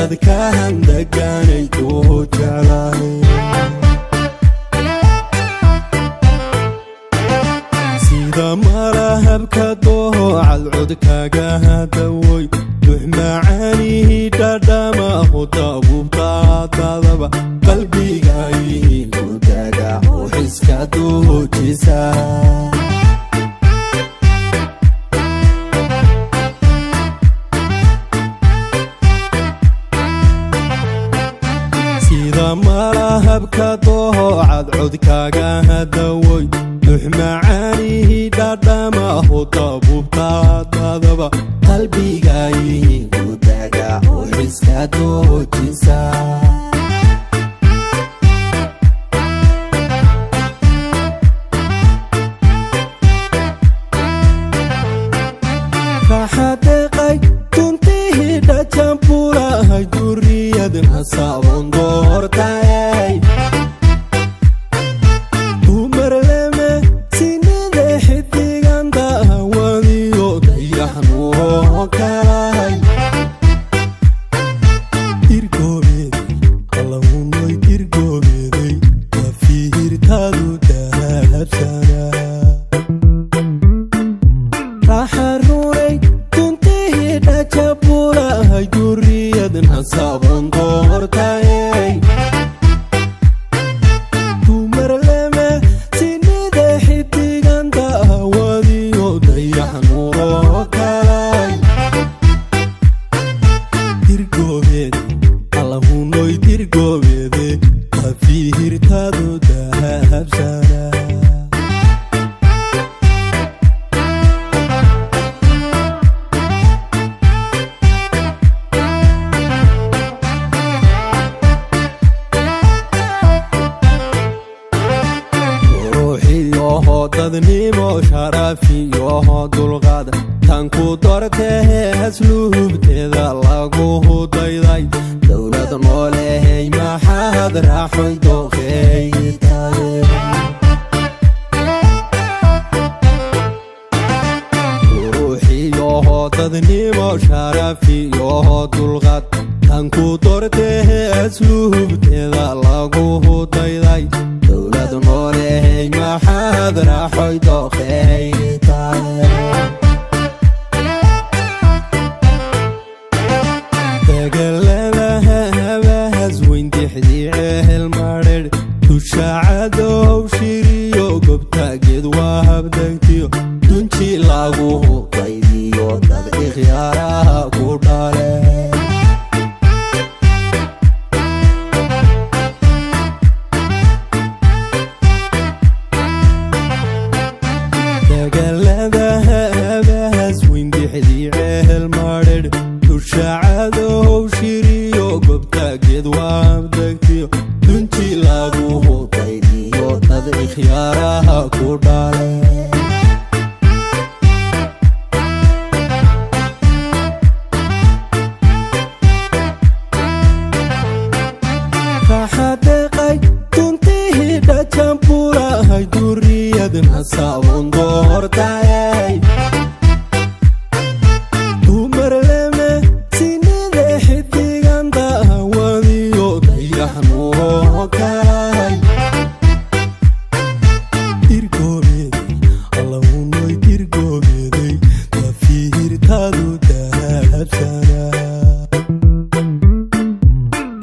dadkaan degaanay ku jeclahay sida malahabka doocal codkaaga dawoy dux macaanihi dhadhama hudabubtaadadaba qalbiga igu daga xiska duujisa malahabka doocal codkaaga dawoy dux macaanihi dhadhama hudabubtaadadaba qalbiga igu daga xiska duujisa raxadeeqay tuntihi dhajanbulahay duriyad hasaabon doortay dumarleme sinide xidigan dahawadiyo dayaxnuoo kalay dirgoobeeday allahunoy dirgoobeeday wafiirtaadu dahabsana raxarunay tuntihi dhajabulahay duriyad hasaabon doortay dumarleme sinide xidigan dahawadiyo dayaxnuoo kalay dirgoobeede allahunoy dirgoobeede wafiirtaadu dahabsana dadnimo sharafiyo dulqaad tan ku dortee asluubteeda lagu dayday dowlad noolehay maxaad raaxoy dooqeeytaay ruuxiyo dadnimo sharafiyo dulqaad tan ku dortee asluubteeda lagu dayday dowlad noolehay maxaad raaxoy dooqeeytaay degaladaha habahas weyn dixdii cehel madhedh dushacadow shiriyo gobtaageed waa habdegtiyo dunji lagu qaydiyo dad ikhyaaraha ku dhale degaladaha habahas weyn dixdii cehel madhedh dushacadow shiriyo gobtaageed waa habdegtiyo dunji lagu qaydiyo dad ikhyaaraha ku dhale raxadeeqay tuntihi dhajanbulahay duriyad hasaabon doortay dumarleme sinide xidigan dahawadiyo dayaxnuoo kalay dirgoobeeday allahunoy dirgoobeeday wafiirtaadu dahabsana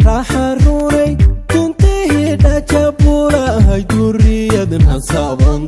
raxarunay tuntihi dhajabulahay duriyad hasaabon